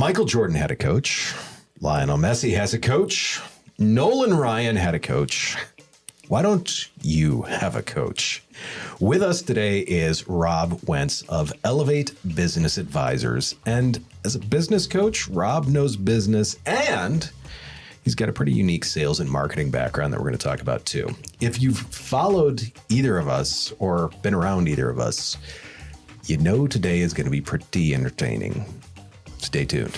Michael Jordan had a coach. Lionel Messi has a coach. Nolan Ryan had a coach. Why don't you have a coach? With us today is Rob Wentz of Elevate Business Advisors. And as a business coach, Rob knows business and he's got a pretty unique sales and marketing background that we're going to talk about too. If you've followed either of us or been around either of us, you know today is going to be pretty entertaining. Stay tuned.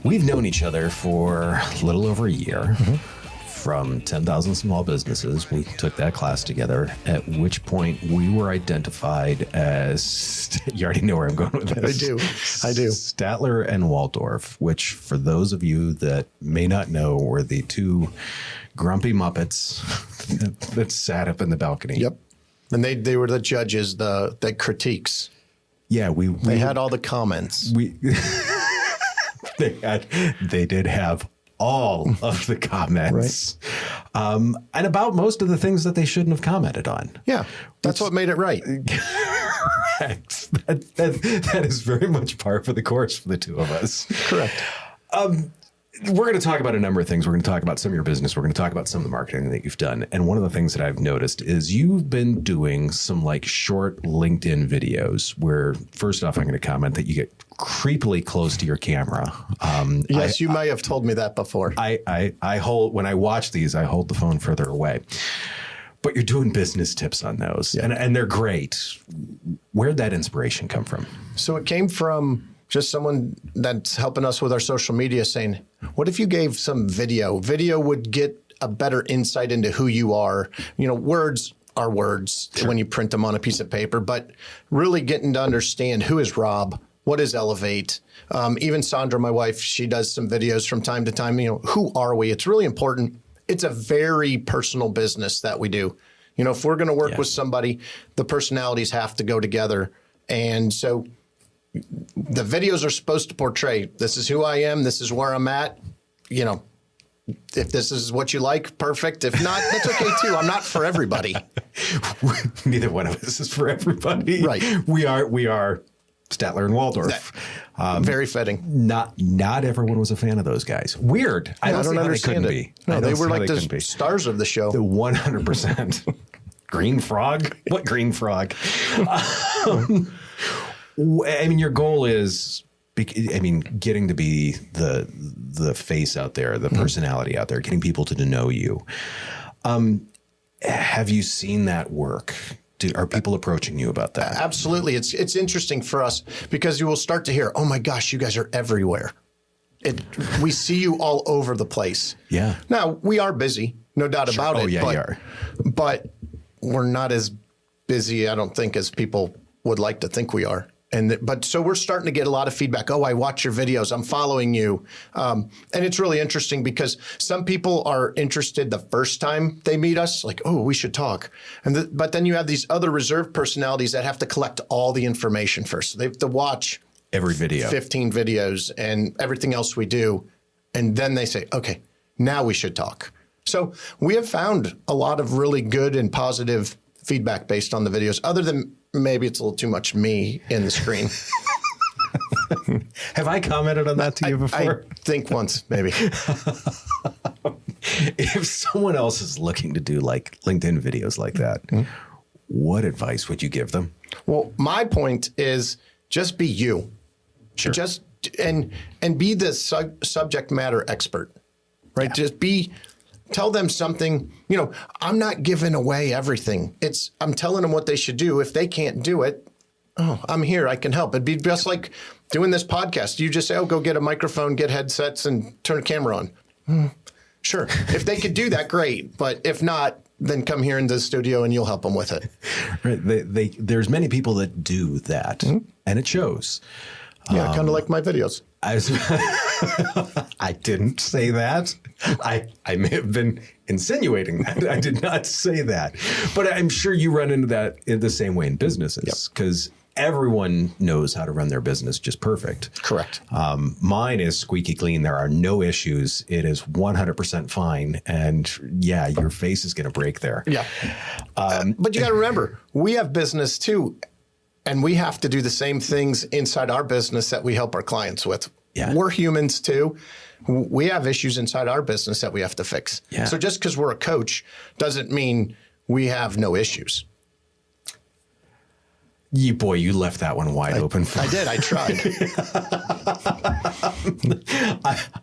We've known each other for a little over a year. From 10,000 Small Businesses. We took that class together, at which point we were identified as, you already know where I'm going with this. I do. Statler and Waldorf, which for those of you that may not know, were the two grumpy Muppets that sat up in the balcony. Yep. And they were the judges, the critiques. Yeah, they had all the comments. They did have all of the comments, right. And about most of the things that they shouldn't have commented on. Yeah, that's what made it right. Correct. That is very much par for the course for the two of us. Correct. We're going to talk about a number of things. We're going to talk about some of your business. We're going to talk about some of the marketing that you've done. And one of the things that I've noticed is you've been doing some like short LinkedIn videos where, first off, I'm going to comment that you get creepily close to your camera. Yes, you may have told me that before. I hold, when I watch these, I hold the phone further away. But you're doing business tips on those, yeah. and they're great. Where'd that inspiration come from? So it came from just someone that's helping us with our social media saying, what if you gave some video? Video would get a better insight into who you are. You know, words are words when you print them on a piece of paper, but really getting to understand who is Rob, what is Elevate? Even Sandra, my wife, she does some videos from time to time. You know, who are we? It's really important. It's a very personal business that we do. You know, if we're going to work with somebody, the personalities have to go together. And so the videos are supposed to portray, this is who I am, this is where I'm at. You know, if this is what you like, perfect. If not, that's okay too. I'm not for everybody. Neither one of us is for everybody. Right. We are Statler and Waldorf. Very fitting. Not everyone was a fan of those guys. Weird. I don't understand it. No, they were like the stars of the show. 100%. Green frog? What green frog? I mean, your goal is, getting to be the face out there, the personality out there, getting people to know you. Have you seen that work? Are people approaching you about that? Absolutely. It's interesting for us because you will start to hear, oh my gosh, you guys are everywhere. We see you all over the place. Yeah. Now, we are busy, no doubt about it. Yeah, you are. But we're not as busy, I don't think, as people would like to think we are. But so we're starting to get a lot of feedback. Oh, I watch your videos. I'm following you. And it's really interesting because some people are interested the first time they meet us, like, oh, we should talk. But then you have these other reserved personalities that have to collect all the information first. So they have to watch every video, 15 videos and everything else we do. And then they say, okay, now we should talk. So we have found a lot of really good and positive feedback based on the videos, other than maybe it's a little too much me in the screen. Have I commented on that to you before? I think once, maybe. If someone else is looking to do like LinkedIn videos like that, what advice would you give them? Well, my point is just be you. Sure. Just and be the subject matter expert, right? Yeah. Tell them something. You know, I'm not giving away everything. I'm telling them what they should do. If they can't do it, oh, I'm here. I can help. It'd be just like doing this podcast. You just say, oh, go get a microphone, get headsets, and turn a camera on. Sure. If they could do that, great. But if not, then come here into the studio and you'll help them with it. Right. There's many people that do that, and it shows. Yeah, kind of like my videos. I didn't say that. I may have been insinuating that. I did not say that. But I'm sure you run into that in the same way in businesses because everyone knows how to run their business just perfect. Correct. Mine is squeaky clean. There are no issues. It is 100% fine. And yeah, your face is going to break there. Yeah. But you got to remember, we have business too. And we have to do the same things inside our business that we help our clients with. Yeah. We're humans too. We have issues inside our business that we have to fix. Yeah. So just because we're a coach doesn't mean we have no issues. You left that one wide open. I did. I tried.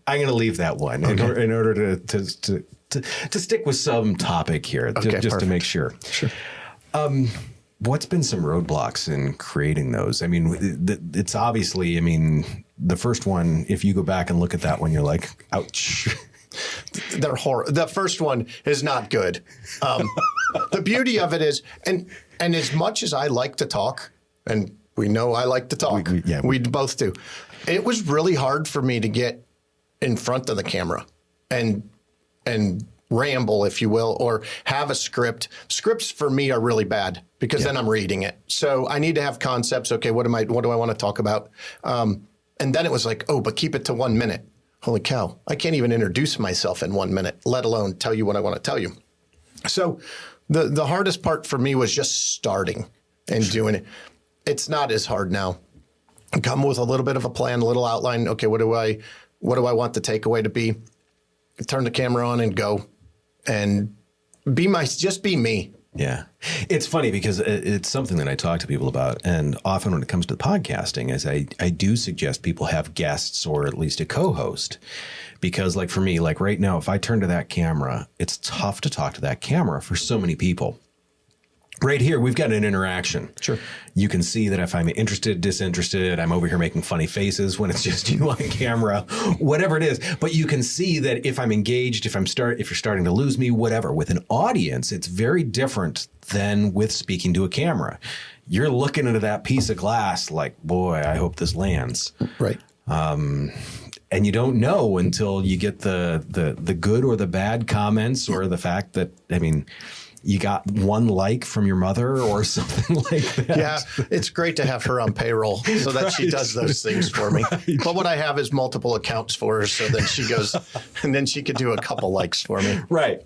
I'm going to leave that one in order to stick with some topic here, just to make sure. Sure. What's been some roadblocks in creating those? I mean, it's obviously, I mean, the first one, if you go back and look at that one, you're like, ouch. They're horrible. The first one is not good. The beauty of it is, and as much as I like to talk, and we know I like to talk, we both do. It was really hard for me to get in front of the camera and ramble, if you will, or have a script. Scripts for me are really bad because then I'm reading it. So I need to have concepts. Okay, what do I want to talk about? And then it was like, oh, but keep it to 1 minute. Holy cow, I can't even introduce myself in 1 minute, let alone tell you what I want to tell you. So the hardest part for me was just starting and doing it. It's not as hard now. Come with a little bit of a plan, a little outline. Okay, what do I want the takeaway to be? Turn the camera on and go. And just be me. Yeah. It's funny because it's something that I talk to people about. And often when it comes to podcasting is I do suggest people have guests or at least a co-host. Because like for me, like right now, if I turn to that camera, it's tough to talk to that camera for so many people. Right here, we've got an interaction. Sure. You can see that if I'm interested, disinterested, I'm over here making funny faces when it's just you on camera, whatever it is. But you can see that if I'm engaged, if you're starting to lose me, whatever. With an audience, it's very different than with speaking to a camera. You're looking into that piece of glass like, boy, I hope this lands. Right. And you don't know until you get the good or the bad comments or the fact that, I mean, you got one like from your mother or something like that. Yeah, it's great to have her on payroll so that she does those things for me. Right. But what I have is multiple accounts for her, so then she goes, and then she could do a couple likes for me. Right.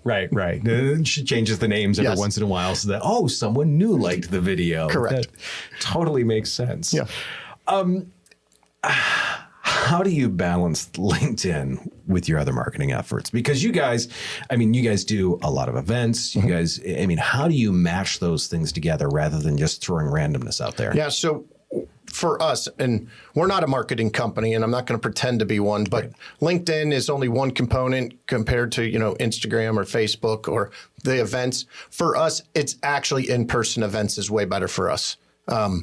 She changes the names every once in a while so that, someone new liked the video. Correct. That totally makes sense. Yeah. How do you balance LinkedIn with your other marketing efforts? Because you guys do a lot of events. You guys, how do you match those things together rather than just throwing randomness out there? Yeah. So for us, and we're not a marketing company, and I'm not going to pretend to be one, but LinkedIn is only one component compared to, Instagram or Facebook or the events. For us, it's actually in-person events is way better for us.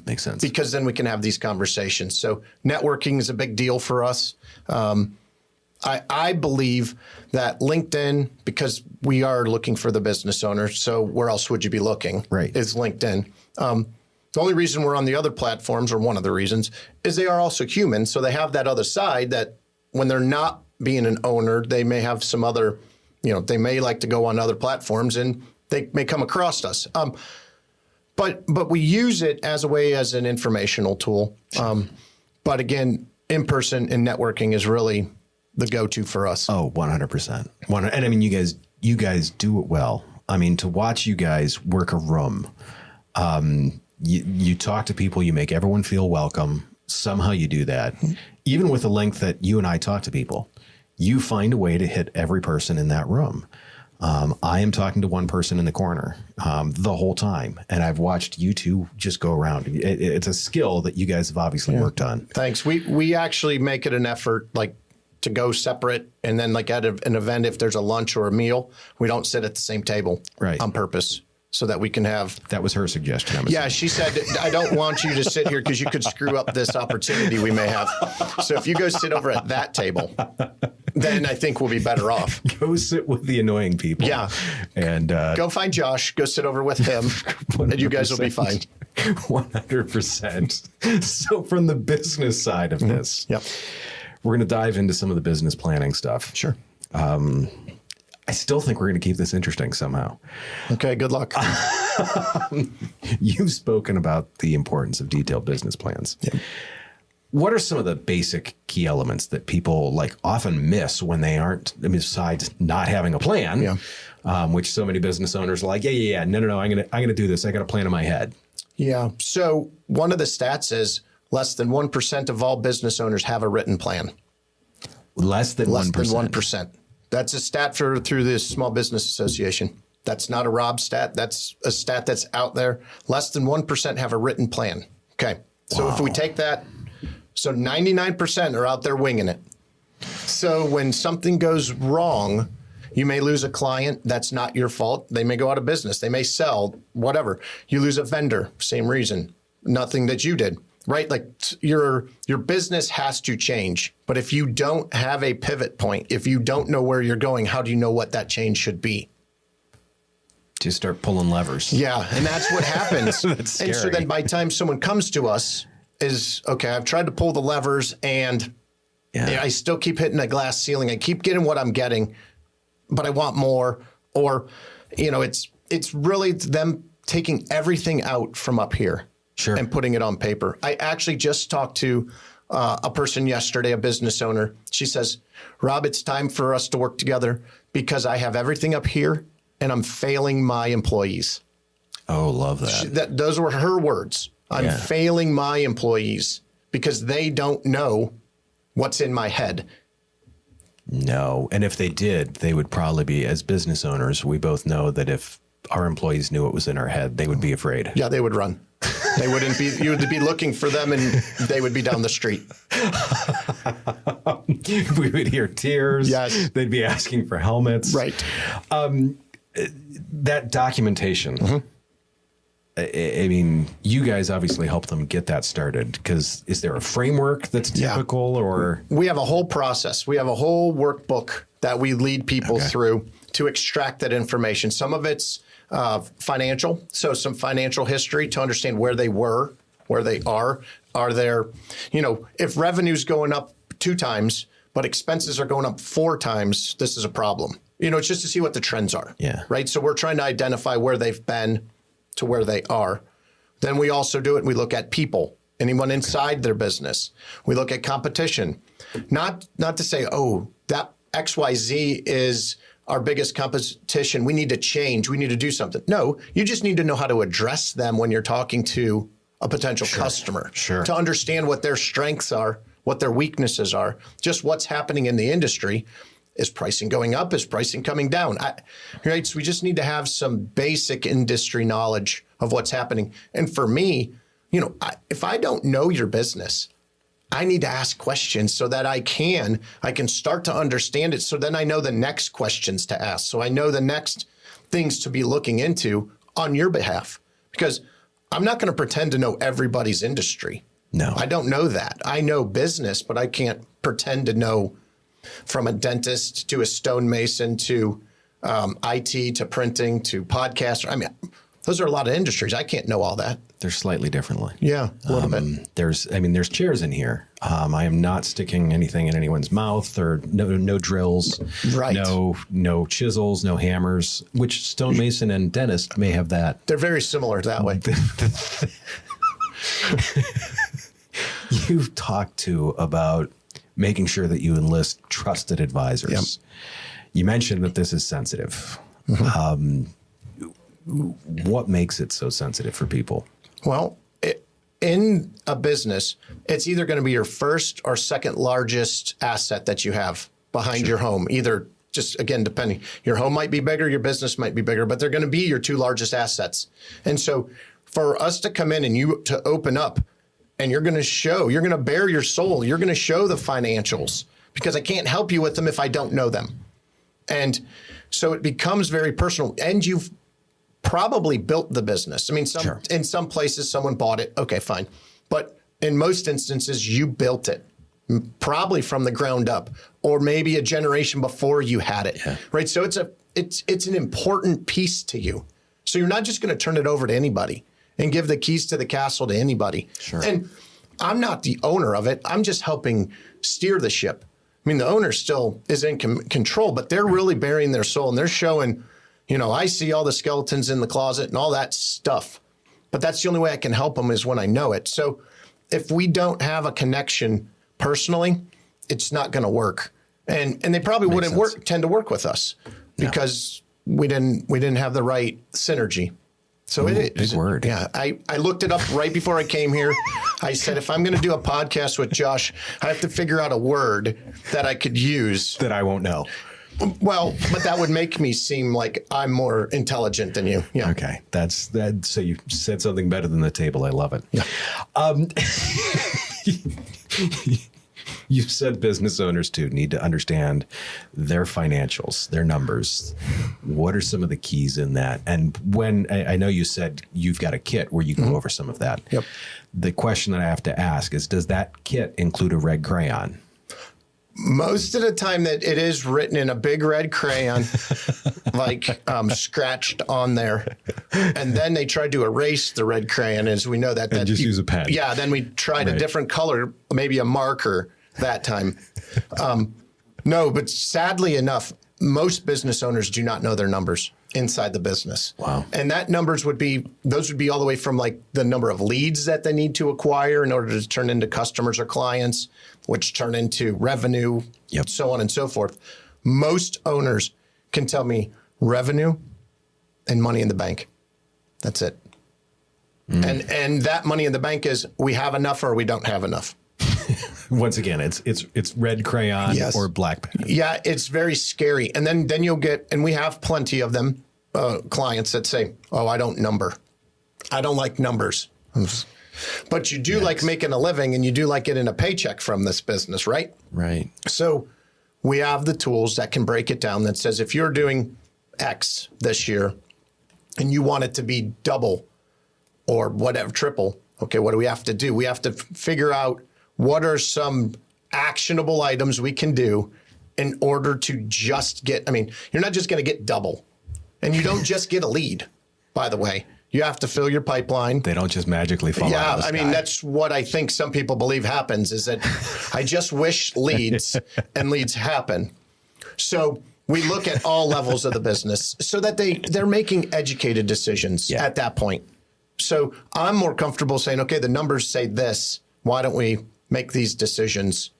Makes sense. Because then we can have these conversations. So networking is a big deal for us. I believe that LinkedIn, because we are looking for the business owner, so where else would you be looking? Right. Is LinkedIn. The only reason we're on the other platforms, or one of the reasons, is they are also human. So they have that other side that when they're not being an owner, they may have some other, they may like to go on other platforms and they may come across us. But we use it as an informational tool. But again, in-person and networking is really the go-to for us. Oh, 100%. And you guys do it well. To watch you guys work a room, you talk to people, you make everyone feel welcome. Somehow you do that. Even with the length that you and I talk to people, you find a way to hit every person in that room. I am talking to one person in the corner the whole time, and I've watched you two just go around. It's a skill that you guys have obviously worked on. Thanks. We actually make it an effort, to go separate, and then at an event, if there's a lunch or a meal, we don't sit at the same table on purpose. So that we can have... That was her suggestion. Yeah, she said, I don't want you to sit here because you could screw up this opportunity we may have. So if you go sit over at that table, then I think we'll be better off. Go sit with the annoying people. Yeah. And go find Josh. Go sit over with him. And you guys will be fine. 100%. So from the business side of this, we're going to dive into some of the business planning stuff. Sure. I still think we're going to keep this interesting somehow. Okay, good luck. You've spoken about the importance of detailed business plans. Yeah. What are some of the basic key elements that people often miss when they aren't, besides not having a plan, which so many business owners are like, no, I'm going to do this. I got a plan in my head. Yeah. So one of the stats is less than 1% of all business owners have a written plan. Less than 1%. Less than 1%. That's a stat through the Small Business Association. That's not a Rob stat. That's a stat that's out there. Less than 1% have a written plan. Okay. So if we take that, so 99% are out there winging it. So when something goes wrong, you may lose a client. That's not your fault. They may go out of business. They may sell, whatever. You lose a vendor, same reason. Nothing that you did, right? Like your business has to change. But if you don't have a pivot point, if you don't know where you're going, how do you know what that change should be? To start pulling levers. Yeah, and that's what happens. That's scary. And so then by the time someone comes to us is, okay, I've tried to pull the levers and I still keep hitting a glass ceiling. I keep getting what I'm getting, but I want more. Or, it's really them taking everything out from up here and putting it on paper. I actually just talked to a person yesterday, a business owner. She says, Rob, it's time for us to work together because I have everything up here and I'm failing my employees. Oh, love that. Those were her words. I'm failing my employees because they don't know what's in my head. No. And if they did, they would probably be, as business owners, we both know that if our employees knew what was in our head, they would be afraid. Yeah, they would run. They wouldn't be, you would be looking for them and they would be down the street. We would hear tears. Yes. They'd be asking for helmets. Right. That documentation, I mean, you guys obviously help them get that started because is there a framework that's typical or? We have a whole process. We have a whole workbook that we lead people through to extract that information. Some of it's financial. So some financial history to understand where they were, where they are. Are there, if revenue's going up 2 times, but expenses are going up 4 times, this is a problem. It's just to see what the trends are. Yeah. Right. So we're trying to identify where they've been to where they are. Then we also do it. We look at people, anyone inside their business. We look at competition, not to say, oh, that XYZ is our biggest competition. We need to change. We need to do something. No, you just need to know how to address them when you're talking to a potential customer to understand what their strengths are, what their weaknesses are, just what's happening in the industry. Is pricing going up? Is pricing coming down? Right. So we just need to have some basic industry knowledge of what's happening. And for me, if I don't know your business, I need to ask questions so that I can start to understand it. So then I know the next questions to ask. So I know the next things to be looking into on your behalf, because I'm not going to pretend to know everybody's industry. No, I don't know that. I know business, but I can't pretend to know from a dentist to a stonemason to IT to printing to podcaster. I mean, those are a lot of industries. I can't know all that. They're slightly differently. Yeah, a little bit. There's chairs in here. I am not sticking anything in anyone's mouth or no drills. Right. No chisels, no hammers, which stonemason and dentist may have that. They're very similar that way. You've talked to about making sure that you enlist trusted advisors. Yep. You mentioned that this is sensitive. What makes it so sensitive for people? Well, in a business, it's either going to be your first or second largest asset that you have behind your home. Either, just again, depending, your home might be bigger, your business might be bigger, but they're going to be your 2 largest assets. And so for us to come in and you to open up, and you're going to bare your soul. You're going to show the financials because I can't help you with them if I don't know them. And so it becomes very personal, and you've probably built the business. I mean, in some places someone bought it. Okay, fine. But in most instances, you built it probably from the ground up, or maybe a generation before you had it. Yeah. Right. So it's an important piece to you. So you're not just going to turn it over to anybody and give the keys to the castle to anybody. Sure. And I'm not the owner of it. I'm just helping steer the ship. I mean, the owner still is in control, but they're really burying their soul and they're showing, I see all the skeletons in the closet and all that stuff. But that's the only way I can help them is when I know it. So if we don't have a connection personally, it's not going to work. And they probably wouldn't tend to work with us because we didn't have the right synergy. So big word. Yeah. I looked it up right before I came here. I said, if I'm going to do a podcast with Josh, I have to figure out a word that I could use. That I won't know. Well, but that would make me seem like I'm more intelligent than you. Yeah. Okay. That's that. So you said something better than the table. I love it. Yeah. You said business owners too need to understand their financials, their numbers. What are some of the keys in that? And when I know you said you've got a kit where you go over some of that. Yep. The question that I have to ask is, does that kit include a red crayon? Most of the time that it is written in a big red crayon, like scratched on there. And then they tried to erase the red crayon, as we know that. And just use a pen. Yeah, then we tried a different color, maybe a marker that time. No, but sadly enough, most business owners do not know their numbers inside the business. Wow. And that numbers would be all the way from like the number of leads that they need to acquire in order to turn into customers or clients, which turn into revenue, so on and so forth. Most owners can tell me revenue and money in the bank. That's it. And that money in the bank is we have enough or we don't have enough. Once again, it's red crayon or black pen. Yeah, it's very scary. And then you'll get, and we have plenty of them, clients that say, oh, I don't number. I don't like numbers. But you do like making a living and you do like getting a paycheck from this business, right? Right. So we have the tools that can break it down that says if you're doing X this year and you want it to be double or whatever, triple, okay, what do we have to do? We have to figure out what are some actionable items we can do in order to just get, I mean, you're not just going to get double. And you don't just get a lead, by the way. You have to fill your pipeline. They don't just magically fall out of the sky. I mean, that's what I think some people believe happens is that I just wish leads and leads happen. So we look at all levels of the business so that they're making educated decisions at that point. So I'm more comfortable saying, okay, the numbers say this. Why don't we make these decisions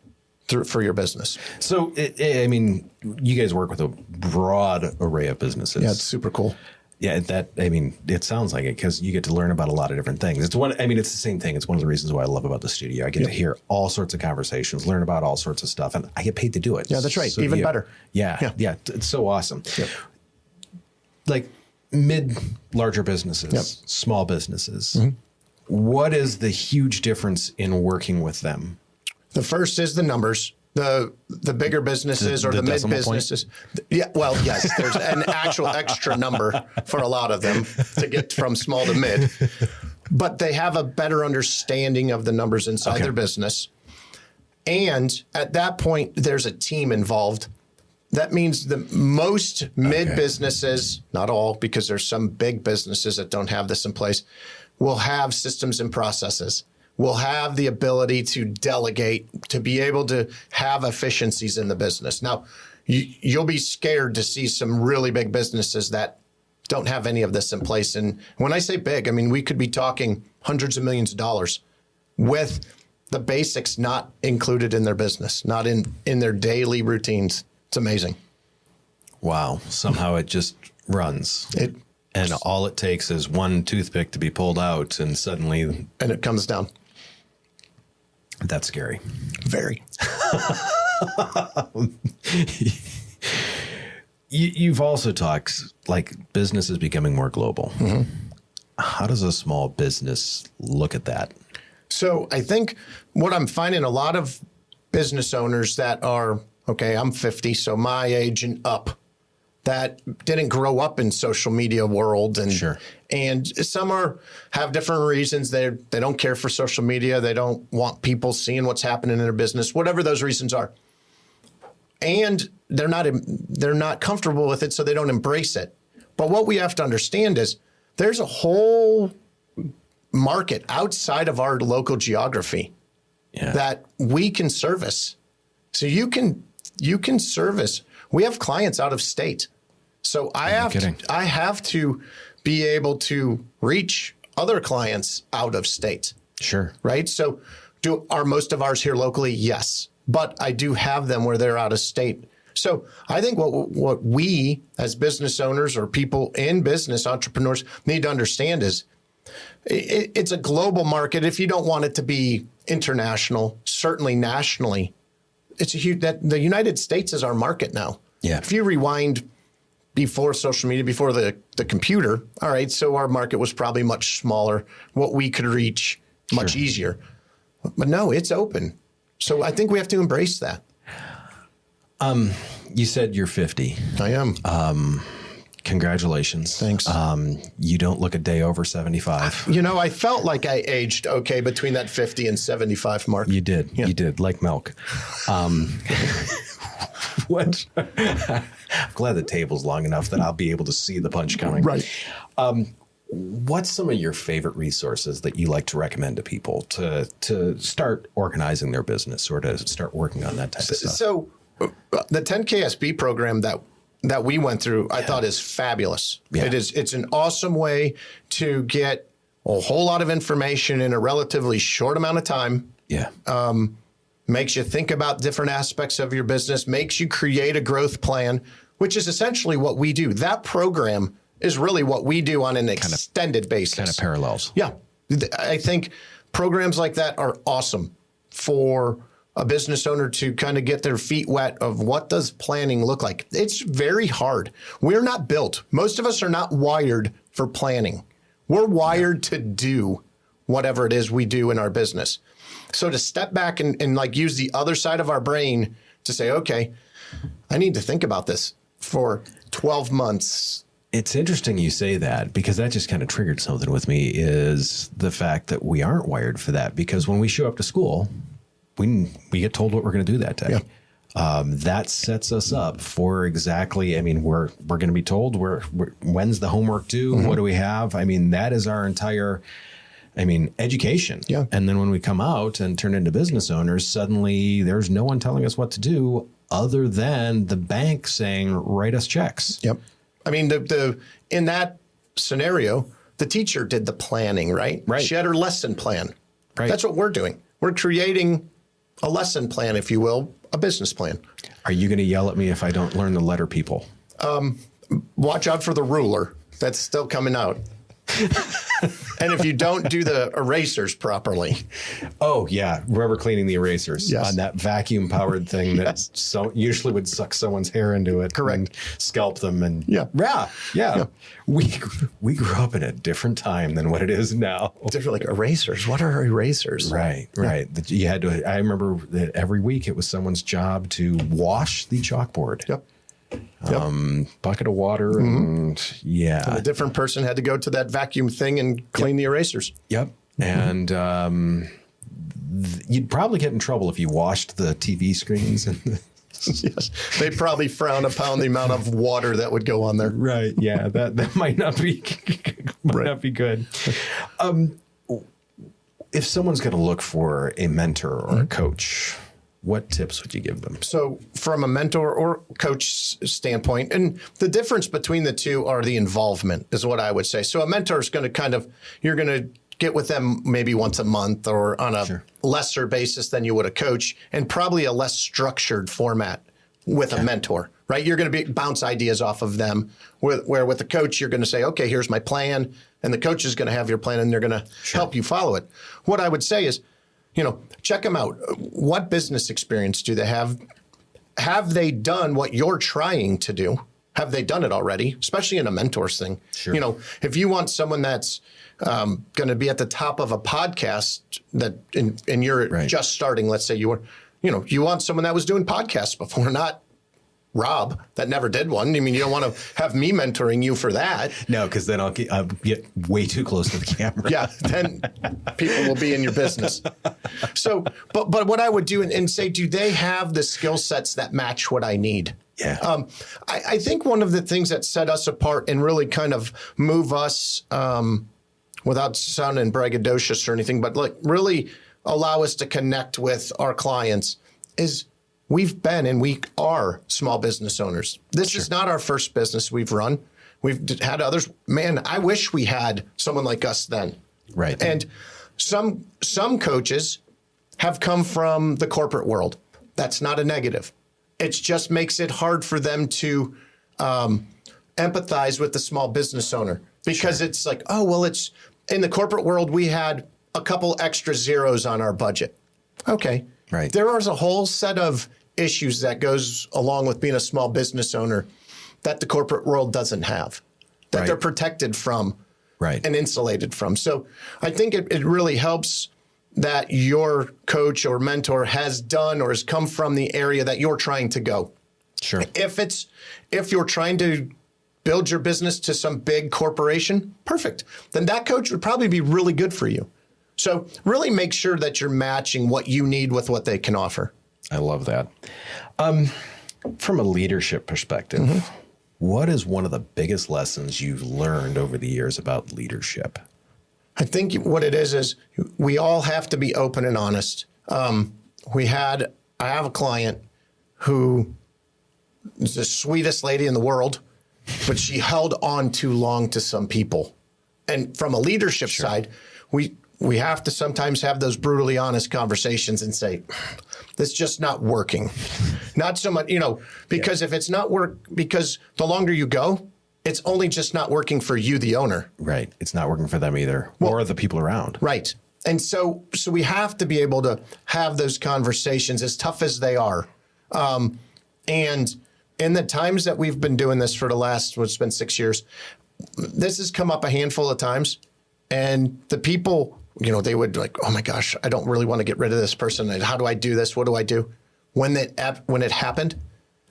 for your business? So, I mean, you guys work with a broad array of businesses. Yeah, it's super cool. Yeah, it sounds like it because you get to learn about a lot of different things. It's the same thing. It's one of the reasons why I love about the studio. I get to hear all sorts of conversations, learn about all sorts of stuff, and I get paid to do it. Yeah, that's right. So Even better. Yeah. It's so awesome. Yep. Like larger businesses, small businesses. Mm-hmm. What is the huge difference in working with them? The first is the numbers. The bigger businesses or the mid businesses. Yeah, well, yes, there's an actual extra number for a lot of them to get from small to mid. But they have a better understanding of the numbers inside their business. And at that point, there's a team involved. That means the most mid businesses, not all, because there's some big businesses that don't have this in place, will have systems and processes. Will have the ability to delegate, to be able to have efficiencies in the business. Now, you'll be scared to see some really big businesses that don't have any of this in place. And when I say big, I mean, we could be talking hundreds of millions of dollars with the basics not included in their business, not in their daily routines. It's amazing. Wow. Somehow it just runs. And all it takes is one toothpick to be pulled out and suddenly... And it comes down. That's scary. Very. You've also talked like business is becoming more global. Mm-hmm. How does a small business look at that? So I think what I'm finding a lot of business owners that are, okay, I'm 50, so my age and up, that didn't grow up in social media world. And and some have different reasons. They don't care for social media. They don't want people seeing what's happening in their business, whatever those reasons are. And they're not comfortable with it, so they don't embrace it. But what we have to understand is there's a whole market outside of our local geography that we can service. So you can service. We have clients out of state. So I have to be able to reach other clients out of state. Sure. Right. So are most of ours here locally? Yes. But I do have them where they're out of state. So I think what we as business owners or people in business, entrepreneurs, need to understand is it's a global market. If you don't want it to be international, certainly nationally, it's a huge, that the United States is our market now. Yeah. If you rewind before social media, before the computer, all right, so our market was probably much smaller, what we could reach much easier. But no, it's open. So I think we have to embrace that. You said you're 50. I am. Congratulations. Thanks. You don't look a day over 75. You know, I felt like I aged okay between that 50 and 75 mark. You did. Yeah. You did, like milk. What? I'm glad the table's long enough that I'll be able to see the punch coming. Right. What's some of your favorite resources that you like to recommend to people to start organizing their business or to start working on that type of stuff? So the 10KSB program that we went through, I thought is fabulous. Yeah. It's an awesome way to get a whole lot of information in a relatively short amount of time. Yeah. Makes you think about different aspects of your business, makes you create a growth plan, which is essentially what we do. That program is really what we do on an extended basis. Kind of parallels. Yeah. I think programs like that are awesome for a business owner to kind of get their feet wet of what does planning look like. It's very hard. We're not built. Most of us are not wired for planning. We're wired to do whatever it is we do in our business. So to step back and like use the other side of our brain to say, okay, I need to think about this for 12 months. It's interesting you say that because that just kind of triggered something with me is the fact that we aren't wired for that because when we show up to school, we get told what we're going to do that day. Yeah. That sets us up for exactly, I mean, we're going to be told when's the homework due? Mm-hmm. What do we have? I mean, that is our entire education. Yeah. And then when we come out and turn into business owners, suddenly there's no one telling us what to do other than the bank saying, write us checks. Yep. I mean, in that scenario, the teacher did the planning, right? Right. She had her lesson plan. Right. That's what we're doing. We're creating a lesson plan, if you will, a business plan. Are you going to yell at me if I don't learn the letter people? Watch out for the ruler. That's still coming out. And if you don't do the erasers properly. Oh, yeah. Rubber cleaning the erasers Yes. on that vacuum powered thing that usually would suck someone's hair into it. Correct. And scalp them. And Yeah. We grew up in a different time than what it is now. Different, like erasers. What are erasers? Right. That you had to. I remember that every week it was someone's job to wash the chalkboard. Yep. Bucket of water and And a different person had to go to that vacuum thing and clean the erasers. Yep. And you'd probably get in trouble if you washed the TV screens. Yes. They probably frown upon the amount of water that would go on there. Right. Yeah. That might not be not be good. If someone's going to look for a mentor or a coach, what tips would you give them? So from a mentor or coach standpoint, and the difference between the two are the involvement is what I would say. So a mentor is going to you're going to get with them maybe once a month or on a lesser basis than you would a coach, and probably a less structured format with a mentor, right? You're going to bounce ideas off of them, where with a coach, you're going to say, okay, here's my plan. And the coach is going to have your plan and they're going to help you follow it. What I would say is, check them out. What business experience do they have? Have they done what you're trying to do? Have they done it already? Especially in a mentor's thing. Sure. If you want someone that's going to be at the top of a podcast and you're just starting, let's say you want someone that was doing podcasts before, not Rob that never did one. I mean, you don't want to have me mentoring you for that. No, because then I'll get way too close to the camera. Yeah, then people will be in your business. So, but what I would do and say, do they have the skill sets that match what I need? Yeah. I think one of the things that set us apart and really kind of move us, without sounding braggadocious or anything, but like really allow us to connect with our clients is we've been and we are small business owners. This is not our first business we've run. We've had others. Man, I wish we had someone like us then. Right. And some coaches have come from the corporate world. That's not a negative. It just makes it hard for them to empathize with the small business owner because it's like, oh, well, it's in the corporate world, we had a couple extra zeros on our budget. Okay. Right. There is a whole set of issues that goes along with being a small business owner that the corporate world doesn't have, that they're protected from and insulated from. So I think it really helps that your coach or mentor has done or has come from the area that you're trying to go. Sure. If you're trying to build your business to some big corporation, perfect. Then that coach would probably be really good for you. So really make sure that you're matching what you need with what they can offer. I love that. From a leadership perspective, what is one of the biggest lessons you've learned over the years about leadership? I think what it is we all have to be open and honest. I have a client who is the sweetest lady in the world, but she held on too long to some people. And from a leadership side, we have to sometimes have those brutally honest conversations and say, this is just not working. Not so much, because if it's not because the longer you go, it's only just not working for you, the owner. Right. It's not working for them either, or the people around. Right. And so we have to be able to have those conversations as tough as they are. And in the times that we've been doing this for the last, what's been 6 years, this has come up a handful of times. And the people, they would like, oh my gosh, I don't really want to get rid of this person. How do I do this? What do I do? When it happened,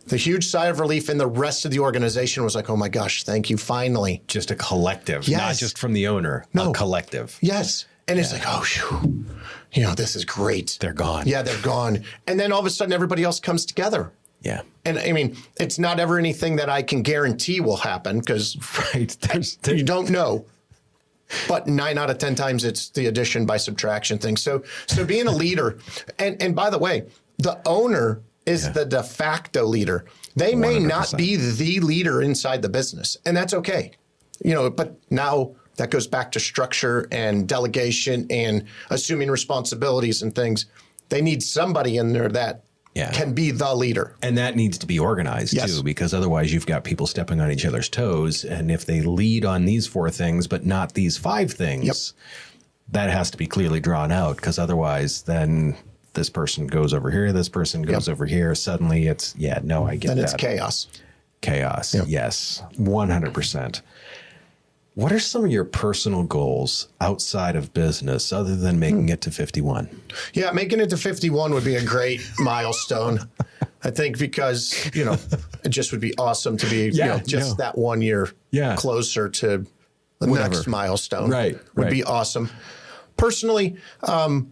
the huge sigh of relief in the rest of the organization was like, oh my gosh, thank you, finally. Just a collective, not just from the owner, a collective. Yes. And it's like, oh, phew, this is great. They're gone. Yeah, they're gone. And then all of a sudden, everybody else comes together. Yeah. And I mean, it's not ever anything that I can guarantee will happen because you don't know. But 9 out of 10 times it's the addition by subtraction thing. So being a leader, and by the way, the owner is the de facto leader. They may 100%. not be the leader inside the business, and that's okay. But now that goes back to structure and delegation and assuming responsibilities and things. They need somebody in there that can be the leader. And that needs to be organized too, because otherwise you've got people stepping on each other's toes. And if they lead on these 4 things, but not these 5 things, that has to be clearly drawn out, because otherwise then this person goes over here, this person goes over here. Suddenly it's, I get that. Then it's chaos. Chaos. Yep. Yes. 100%. What are some of your personal goals outside of business other than making it to 51? Yeah, making it to 51 would be a great milestone. I think because, it just would be awesome to be that 1 year closer to the next milestone. Would be awesome. Personally, I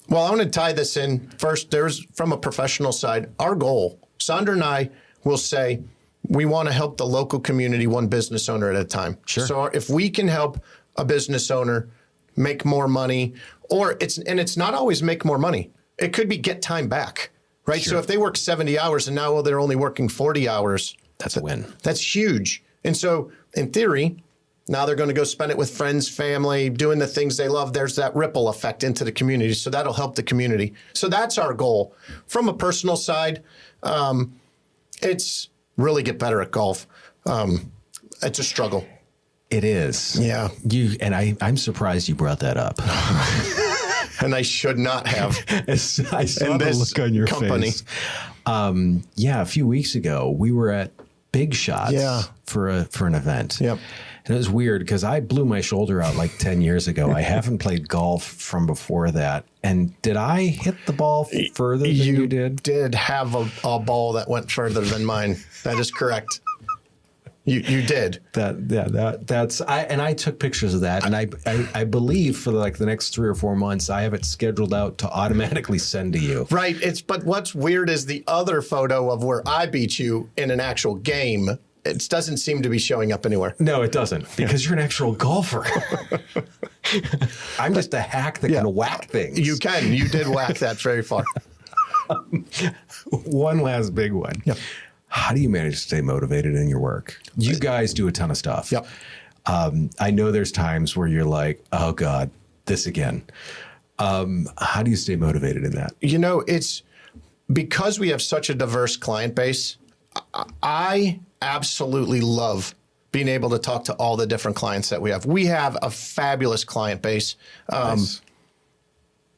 want to tie this in. First, there's from a professional side, our goal, Sandra and I will say, we want to help the local community one business owner at a time. Sure. So if we can help a business owner make more money, it's not always make more money. It could be get time back, right? Sure. So if they work 70 hours and now they're only working 40 hours. That's a win. That's huge. And so in theory, now they're going to go spend it with friends, family, doing the things they love. There's that ripple effect into the community. So that'll help the community. So that's our goal. From a personal side, it's really get better at golf. It's a struggle. It is. Yeah. I'm surprised you brought that up. And I should not have. I saw the look on your face. A few weeks ago, we were at Big Shots for an event. Yep. And it was weird because I blew my shoulder out like 10 years ago. I haven't played golf from before that. And did I hit the ball further than you did? You did have a ball that went further than mine. That is correct. You did. I took pictures of that, and I believe for the next 3 or 4 months I have it scheduled out to automatically send to you. Right. But what's weird is the other photo of where I beat you in an actual game. It doesn't seem to be showing up anywhere. No, it doesn't, because you're an actual golfer. I'm just a hack that can whack things. You can. You did whack that very far. One last big one. Yep. How do you manage to stay motivated in your work? You guys do a ton of stuff. Yep. I know there's times where you're like, oh God, this again. How do you stay motivated in that? It's because we have such a diverse client base, I absolutely love being able to talk to all the different clients that we have. We have a fabulous client base. Nice.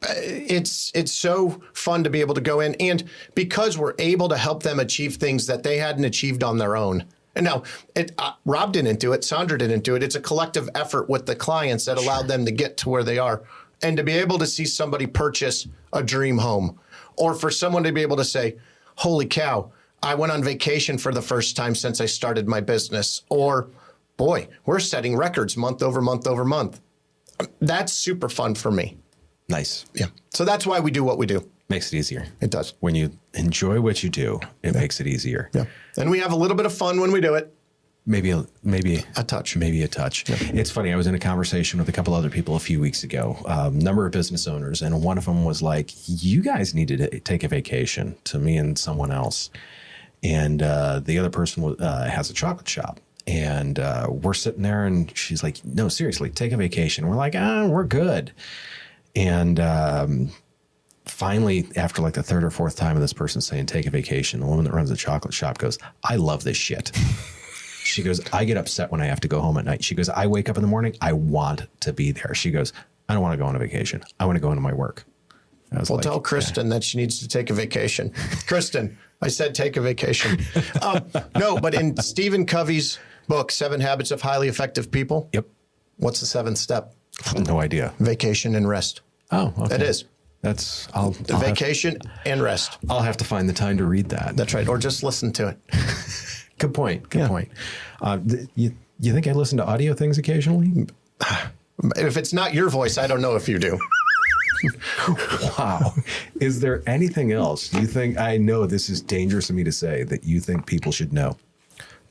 It's so fun to be able to go in, and because we're able to help them achieve things that they hadn't achieved on their own. And now, Rob didn't do it, Sandra didn't do it. It's a collective effort with the clients that allowed them to get to where they are. And to be able to see somebody purchase a dream home, or for someone to be able to say, holy cow, I went on vacation for the first time since I started my business. Or, boy, we're setting records month over month over month. That's super fun for me. Nice. Yeah. So that's why we do what we do. Makes it easier. It does. When you enjoy what you do, it makes it easier. Yeah. And we have a little bit of fun when we do it. Maybe a touch. Maybe a touch. Yeah. It's funny. I was in a conversation with a couple other people a few weeks ago, number of business owners, and one of them was like, you guys need to take a vacation, to me and someone else. And the other person has a chocolate shop. And we're sitting there and she's like, no, seriously, take a vacation. We're like, we're good. And finally, after like the third or fourth time of this person saying, take a vacation, the woman that runs the chocolate shop goes, I love this shit. She goes, I get upset when I have to go home at night. She goes, I wake up in the morning, I want to be there. She goes, I don't want to go on a vacation. I want to go into my work. Well, tell Kristen that she needs to take a vacation. Kristen, I said take a vacation. No, but in Stephen Covey's book, 7 Habits of Highly Effective People. Yep. What's the 7th step? No idea. Vacation and rest. Oh, okay. It is. That's vacation and rest. I'll have to find the time to read that. That's right. Or just listen to it. Good point. Good point. You think I listen to audio things occasionally? If it's not your voice, I don't know if you do. Wow. Is there anything else you think, I know this is dangerous of me to say, that you think people should know?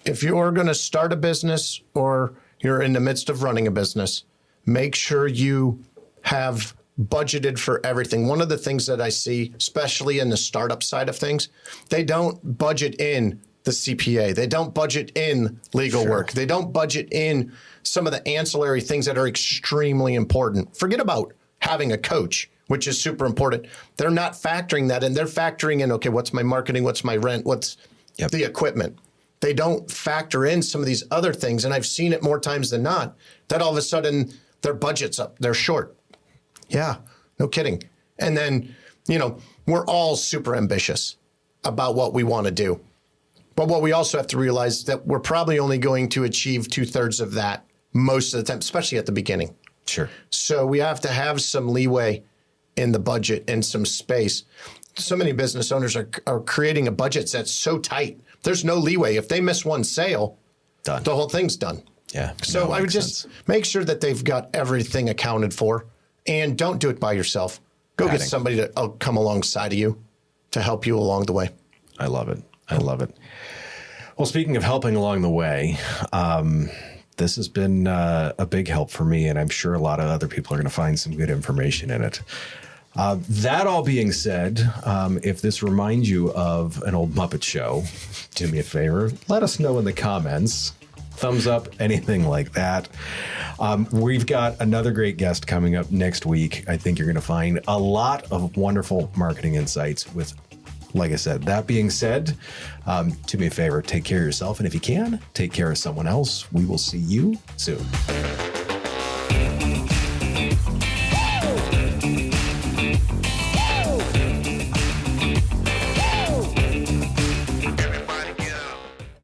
If you're going to start a business or you're in the midst of running a business, make sure you have budgeted for everything. One of the things that I see, especially in the startup side of things, they don't budget in the CPA. They don't budget in legal work. They don't budget in some of the ancillary things that are extremely important. Forget about having a coach, which is super important. They're not factoring that in. They're factoring in, okay, what's my marketing? What's my rent? What's the equipment? They don't factor in some of these other things. And I've seen it more times than not, that all of a sudden their budget's up. They're short. Yeah, no kidding. And then, we're all super ambitious about what we want to do. But what we also have to realize is that we're probably only going to achieve 2/3 of that most of the time, especially at the beginning. Sure. So we have to have some leeway in the budget and some space. So many business owners are creating a budget that's so tight. There's no leeway. If they miss one sale, done. The whole thing's done. Yeah. So I would just make sure that they've got everything accounted for, and don't do it by yourself. Go get somebody to come alongside of you to help you along the way. I love it. I love it. Well, speaking of helping along the way, this has been a big help for me, and I'm sure a lot of other people are going to find some good information in it. That all being said, if this reminds you of an old Muppet show, do me a favor, let us know in the comments. Thumbs up, anything like that. We've got another great guest coming up next week. I think you're going to find a lot of wonderful marketing insights with, like I said. That being said, do me a favor, take care of yourself. And if you can, take care of someone else. We will see you soon.